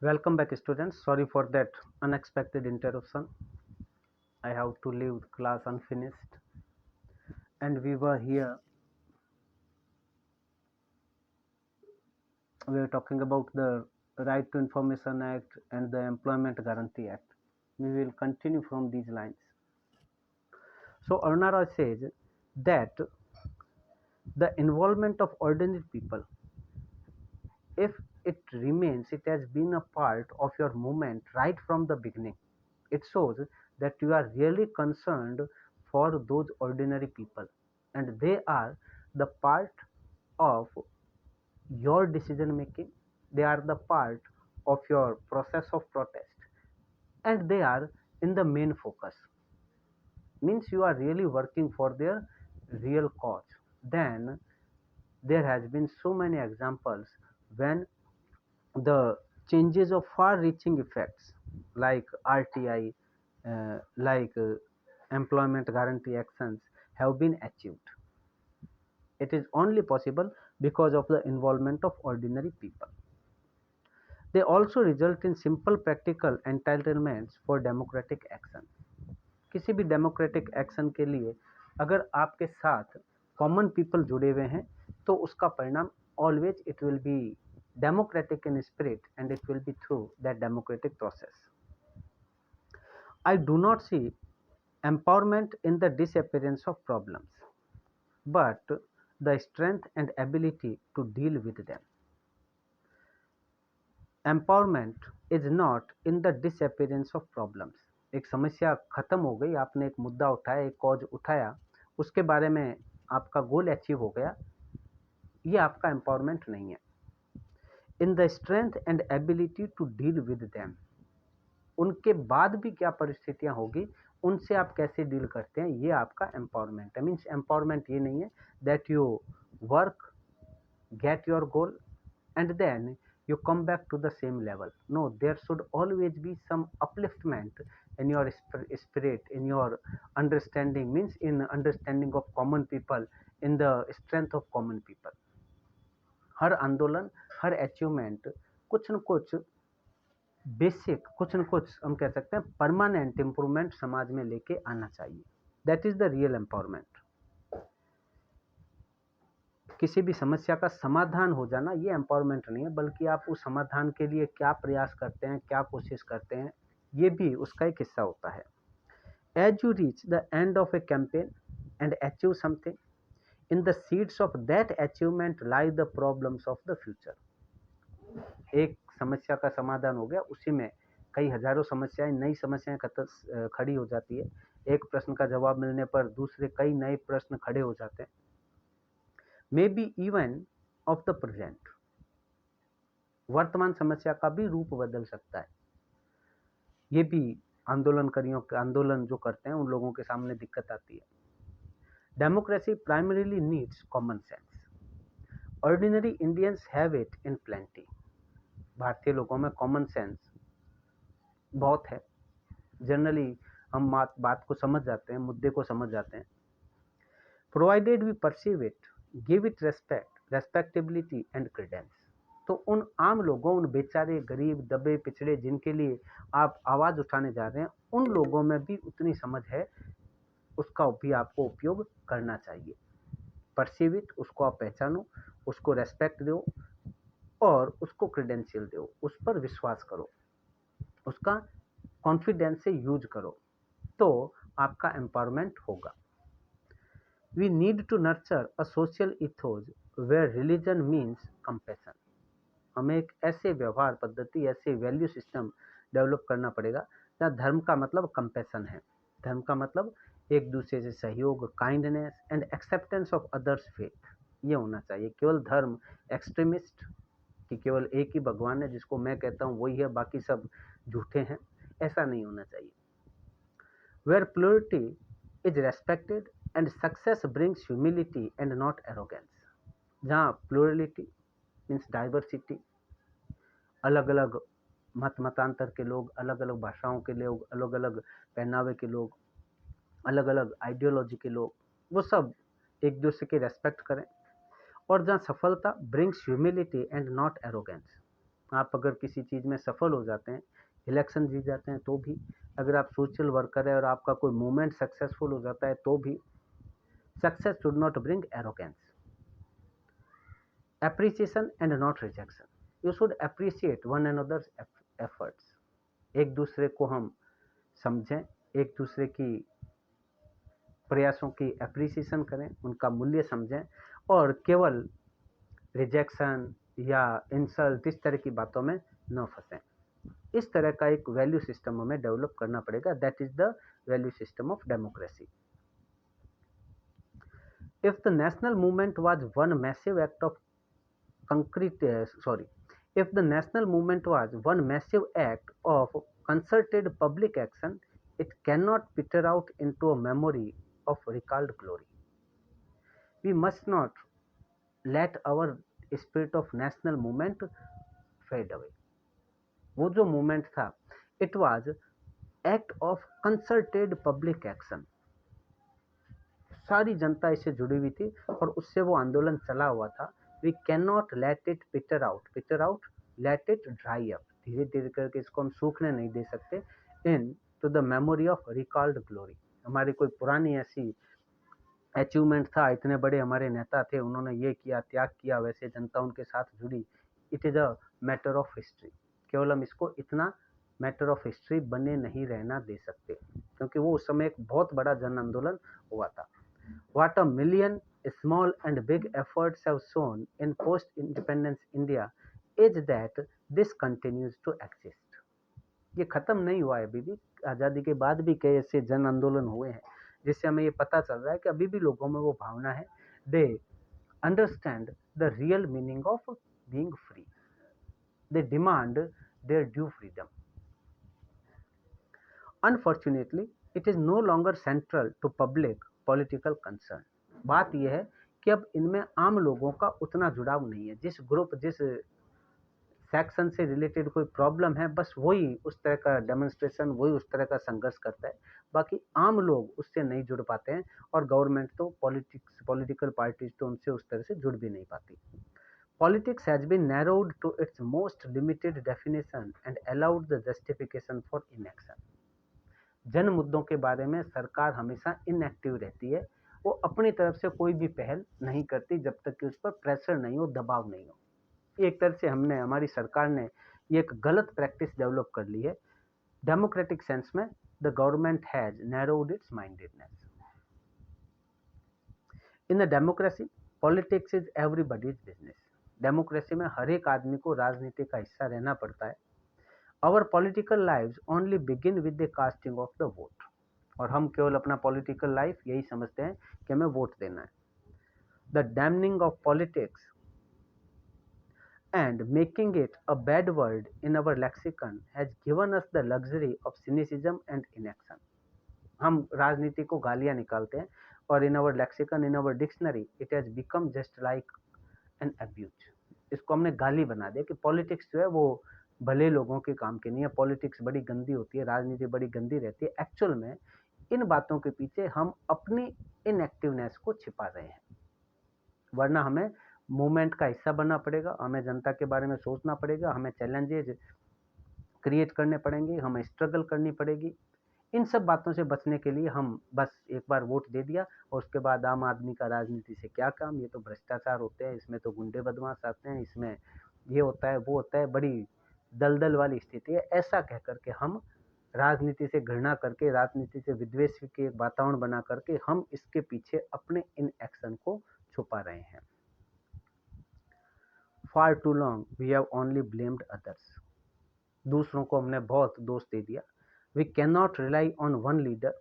Welcome back, students. Sorry for that unexpected interruption. I have to leave class unfinished. And we were talking about the Right to Information Act and the Employment Guarantee Act. We will continue from these lines. So, Arnara says that the involvement of ordinary people, if it remains, it has been a part of your movement right from the beginning. It shows that you are really concerned for those ordinary people and they are the part of your decision making, they are the part of your process of protest, and they are in the main focus. Means you are really working for their real cause. Then there has been so many examples when the changes of far-reaching effects like RTI, employment guarantee actions have been achieved. It is only possible because of the involvement of ordinary people. They also result in simple practical entitlements for democratic action. किसी भी democratic action के लिए अगर आपके साथ common people जुड़े हुए हैं तो उसका परिणाम always it will be democratic in spirit and it will be through that democratic process. I do not see empowerment in the disappearance of problems, but the strength and ability to deal with them. Empowerment is not in the disappearance of problems. एक समस्या खत्म हो गई, आपने एक मुद्दा उठाया, एक कॉज उठाया, उसके बारे में आपका गोल अचीव हो गया, ये आपका एम्पावरमेंट नहीं है. In the strength and ability to deal with them, उनके बाद भी क्या परिस्थितियां होगी, उनसे आप कैसे डील करते हैं, ये आपका एम्पावरमेंट है. मीन्स एम्पावरमेंट ये नहीं है that you work, get your goal, and then you come back to the same level. No, there should always be some upliftment in your spirit, in your understanding, means in understanding of common people, in the strength of common people. हर आंदोलन, हर achievement कुछ न कुछ basic, कुछ न कुछ हम कह सकते हैं परमानेंट इंप्रूवमेंट समाज में लेके आना चाहिए. That is the real empowerment. किसी भी समस्या का समाधान हो जाना ये एम्पावरमेंट नहीं है, बल्कि आप उस समाधान के लिए क्या प्रयास करते हैं, क्या कोशिश करते हैं, ये भी उसका एक हिस्सा होता है. As you reach the end of a campaign and achieve something, in the seeds of that achievement lie the problems of the future. एक समस्या का समाधान हो गया, उसी में कई हजारों समस्याएं, नई समस्याएं खड़ी हो जाती है. एक प्रश्न का जवाब मिलने पर दूसरे कई नए प्रश्न खड़े हो जाते हैं. May be even of the present, वर्तमान समस्या का भी रूप बदल सकता है. ये भी आंदोलनकारियों के आंदोलन जो करते हैं उन लोगों के सामने दिक्कत आती है. Democracy primarily needs common sense. Ordinary Indians have it in plenty. भारतीय लोगों में कॉमन सेंस बहुत है. जनरली हम बात को समझ जाते हैं, मुद्दे को समझ जाते हैं. Provided we perceive it, give it respect, respectability and credence. तो उन आम लोगों, उन बेचारे गरीब दबे पिछड़े जिनके लिए आप आवाज़ उठाने जा रहे हैं, उन लोगों में भी उतनी समझ है, उसका भी आपको उपयोग करना चाहिए. परसीव इट, उसको आप पहचानो, उसको रेस्पेक्ट दो और उसको क्रेडेंशियल दो, उस पर विश्वास करो, उसका कॉन्फिडेंस से यूज करो, तो आपका एम्पावरमेंट होगा. We need to nurture a social ethos where religion means compassion. हमें एक ऐसे व्यवहार पद्धति, ऐसे वैल्यू सिस्टम डेवलप करना पड़ेगा जहाँ धर्म का मतलब कंपैशन है. धर्म का मतलब एक दूसरे से सहयोग, kindness and acceptance of others faith, ये होना चाहिए. केवल धर्म एक्सट्रीमिस्ट कि केवल एक ही भगवान है, जिसको मैं कहता हूँ वही है, बाकी सब झूठे हैं, ऐसा नहीं होना चाहिए. Where purity is respected and success brings humility and not arrogance. जहाँ प्लूरलिटी मीन्स डाइवर्सिटी, अलग अलग मतांतर के लोग, अलग अलग भाषाओं के लोग, अलग अलग पहनावे के लोग, अलग अलग आइडियोलॉजी के लोग, वो सब एक दूसरे की रेस्पेक्ट करें. और जहाँ सफलता brings humility and not arrogance, आप अगर किसी चीज़ में सफल हो जाते हैं, इलेक्शन जीत जाते हैं तो भी, अगर आप सोशल वर्कर है और आपका कोई मूवमेंट सक्सेसफुल हो जाता है तो भी, success should not bring arrogance, appreciation and not rejection. You should appreciate one another's efforts. एक दूसरे को हम समझें, एक दूसरे की प्रयासों की अप्रिसिएशन करें, उनका मूल्य समझें, और केवल रिजेक्शन या इंसल्ट इस तरह की बातों में न फंसें। इस तरह का एक वैल्यू सिस्टम हमें डेवलप करना पड़ेगा। That is the value system of democracy. If the national movement was one massive act of if the national movement was one massive act of concerted public action, it cannot peter out into a memory of recalled glory. We must not let our spirit of national movement fade away. वो जो movement था, it was act of concerted public action, सारी जनता इससे जुड़ी हुई थी और उससे वो आंदोलन चला हुआ था। We can not let it peter out, let it dry up, धीरे धीरे करके इसको हम सूखने नहीं दे सकते। Into the memory of recalled glory, हमारी कोई पुरानी ऐसी अचीवमेंट था, इतने बड़े हमारे नेता थे, उन्होंने ये किया, त्याग किया, वैसे जनता उनके साथ जुड़ी, it is a matter of history. केवल हम इसको इतना मैटर ऑफ हिस्ट्री बने नहीं रहना दे सकते, क्योंकि वो उस समय एक बहुत बड़ा जन आंदोलन हुआ था। What a million small and big efforts have shown in post-independence India is that this continues to exist. ये खत्म नहीं हुआ है, अभी भी आज़ादी के बाद भी कई ऐसे जन आंदोलन हुए हैं जिससे हमें ये पता चल रहा है कि अभी भी लोगों में वो भावना है। They understand the real meaning of being free, they demand their due freedom. Unfortunately it is no longer central to public political concern. बात यह है कि अब इनमें आम लोगों का उतना जुड़ाव नहीं है। जिस ग्रुप, जिस सेक्शन से रिलेटेड कोई प्रॉब्लम है, बस वही उस तरह का डेमोन्स्ट्रेशन, वही उस तरह का संघर्ष करता है। बाकी आम लोग उससे नहीं जुड़ पाते हैं, और गवर्नमेंट तो पॉलिटिकल पार्टीज तो उनसे उस तरह से जुड़ भी नहीं पाती। Politics has been narrowed to its most limited definition and allowed the justification for inaction. जन मुद्दों के बारे में सरकार हमेशा इनएक्टिव रहती है, वो अपनी तरफ से कोई भी पहल नहीं करती जब तक कि उस पर प्रेशर नहीं हो, दबाव नहीं हो। एक तरह से हमारी सरकार ने ये एक गलत प्रैक्टिस डेवलप कर ली है। डेमोक्रेटिक सेंस में the government has narrowed it's mindedness. In the democracy politics is everybody's business. Democracy में हर एक आदमी को राजनीति का हिस्सा रहना पड़ता है। Our political lives only begin with the casting of the vote. और हम केवल अपना पॉलिटिकल लाइफ यही समझते हैं कि हमें वोट देना है। The damning of politics and making it a bad word in our lexicon has given us the luxury of cynicism and inaction. हम राजनीति को गालियां निकालते हैं, और in our lexicon, in our dictionary, it has become just like an abuse. इसको हमने गाली बना दिया कि पॉलिटिक्स जो है वो भले लोगों के काम की नहीं है, पॉलिटिक्स बड़ी गंदी होती है, राजनीति बड़ी गंदी रहती है। एक्चुअल में इन बातों के पीछे हम अपनी इनएक्टिवनेस को छिपा रहे हैं। वरना हमें मूवमेंट का हिस्सा बनना पड़ेगा, हमें जनता के बारे में सोचना पड़ेगा, हमें चैलेंजेज क्रिएट करने पड़ेंगे, हमें स्ट्रगल करनी पड़ेगी। इन सब बातों से बचने के लिए हम बस एक बार वोट दे दिया और उसके बाद आम आदमी का राजनीति से क्या काम, ये तो भ्रष्टाचार होते हैं, इसमें तो गुंडे बदमाश आते हैं, इसमें ये होता है, वो होता है, बड़ी दलदल वाली स्थिति है। ऐसा कह करके हम राजनीति से घृणा करके, राजनीति से विद्वेष के एक वातावरण बना करके हम इसके पीछे अपने इन एक्शन को छुपा रहे हैं। Far too long we have only blamed others. दूसरों को हमने बहुत दोष दे दिया। We cannot rely on one leader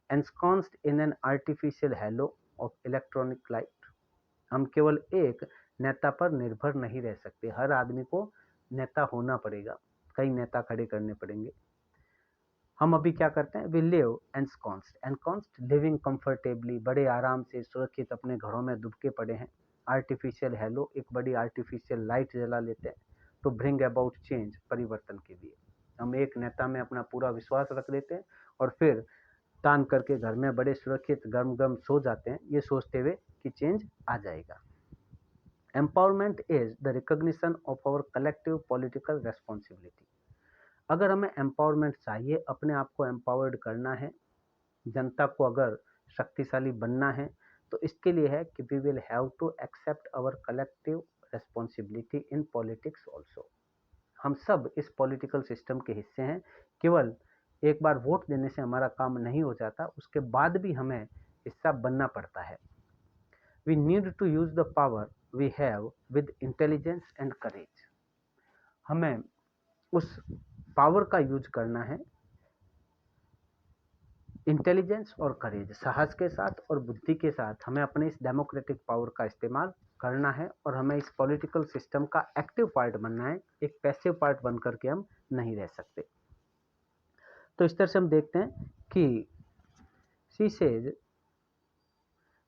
ensconced in an artificial halo of electronic light. हम केवल एक नेता पर निर्भर नहीं रह सकते, हर आदमी को नेता होना पड़ेगा, कई नेता खड़े करने पड़ेंगे। हम अभी क्या करते हैं, वी लिव एनस्कॉन्स्ड, लिविंग कंफर्टेबली, बड़े आराम से सुरक्षित अपने घरों में दुबके पड़े हैं। आर्टिफिशियल हेलो, एक बड़ी आर्टिफिशियल लाइट जला लेते हैं टू ब्रिंग अबाउट चेंज, परिवर्तन के लिए। हम एक नेता में अपना पूरा विश्वास रख देते हैं और फिर तान करके घर में बड़े सुरक्षित गरम गरम सो जाते हैं, ये सोचते हुए कि चेंज आ जाएगा। Empowerment is the recognition of our collective political responsibility. अगर हमें एम्पावरमेंट चाहिए, अपने आप को एम्पावर्ड करना है, जनता को अगर शक्तिशाली बनना है, तो इसके लिए है कि we will have to accept our collective responsibility in politics also. हम सब इस पॉलिटिकल सिस्टम के हिस्से हैं। केवल एक बार वोट देने से हमारा काम नहीं हो जाता, उसके बाद भी हमें हिस्सा बनना पड़ता है। We need to use the power we have with intelligence and courage. हमें उस पावर का यूज करना है इंटेलिजेंस और करेज, साहस के साथ और बुद्धि के साथ हमें अपने इस डेमोक्रेटिक पावर का इस्तेमाल करना है, और हमें इस पॉलिटिकल सिस्टम का एक्टिव पार्ट बनना है। एक पैसिव पार्ट बन करके हम नहीं रह सकते। तो इस तरह से हम देखते हैं कि she says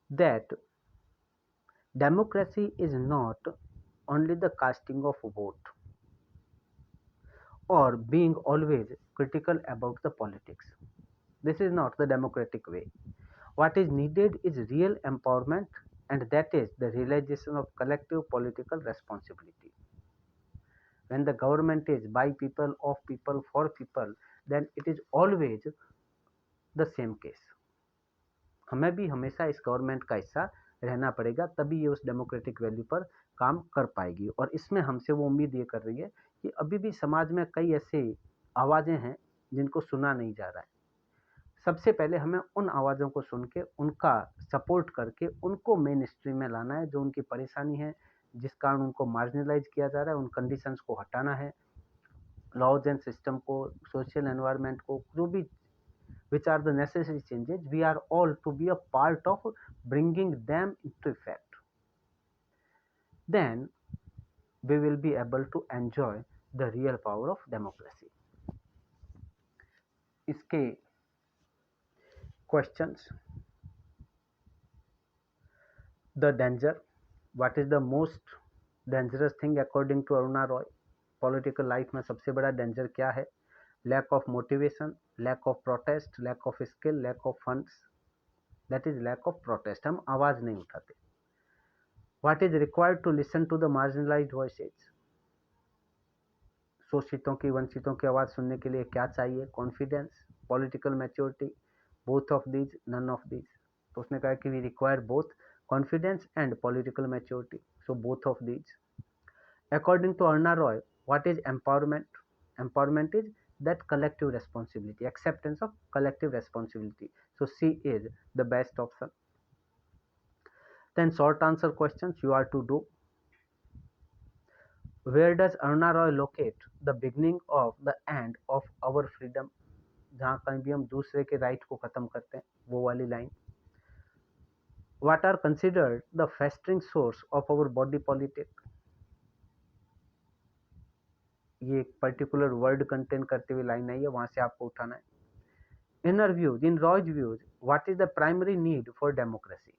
that democracy is not only the casting of vote or being always critical about the politics. This is not the democratic way. What is needed is real empowerment, and that is the realization of collective political responsibility. When the government is by people, of people, for people, then it is always the same case. हमें भी हमेशा इस government का हिस्सा रहना पड़ेगा, तभी ये उस डेमोक्रेटिक वैल्यू पर काम कर पाएगी। और इसमें हमसे वो उम्मीद ये कर रही है कि अभी भी समाज में कई ऐसे आवाज़ें हैं जिनको सुना नहीं जा रहा है। सबसे पहले हमें उन आवाज़ों को सुन के, उनका सपोर्ट करके, उनको मेन स्ट्रीम में लाना है। जो उनकी परेशानी है, जिस कारण उनको मार्जिनलाइज किया जा रहा है, उन कंडीशंस को हटाना है, लॉज एंड सिस्टम को, सोशल एनवायरनमेंट को, जो भी which are the necessary changes, we are all to be a part of bringing them into effect. Then we will be able to enjoy the real power of democracy. इसके questions: the danger, what is the most dangerous thing according to Aruna Roy? Political life में सबसे बड़ा danger क्या है? Lack of motivation, lack of protest, lack of skill, lack of funds. That is lack of protest. हम आवाज़ नहीं उठाते. What is required to listen to the marginalized voices? शोषितों की, वंचितों की आवाज़ सुनने के लिए क्या चाहिए? Confidence, political maturity, both of these, none of these. तो उसने कहा कि we require both confidence and political maturity, so both of these. According to Arna Roy, what is empowerment? Empowerment is that collective responsibility, acceptance of collective responsibility. So C is the best option. Then short answer questions you are to do. Where does Aruna Roy locate the beginning of the end of our freedom? जहाँ कहीं भी हम दूसरे के right को खत्म करते हैं, वो वाली line. What are considered the festering source of our body politic? ये एक पर्टिकुलर वर्ड कंटेन करते हुए लाइन आई है, वहां से आपको उठाना है। Inner views, in Roy's views, what is the primary need for democracy?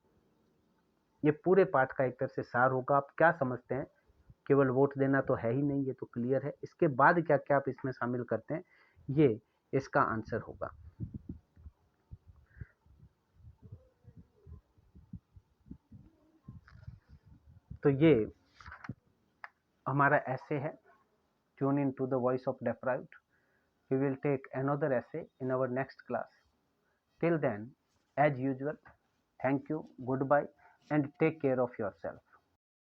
ये पूरे पाठ का एक तरह से सार होगा। आप क्या समझते हैं? केवल वोट देना तो है ही नहीं, ये तो क्लियर है। इसके बाद क्या क्या आप इसमें शामिल करते हैं, ये इसका आंसर होगा। तो ये हमारा ऐसे है, tune into the voice of deprived. We will take another essay in our next class. Till then, as usual, thank you, goodbye, and take care of yourself.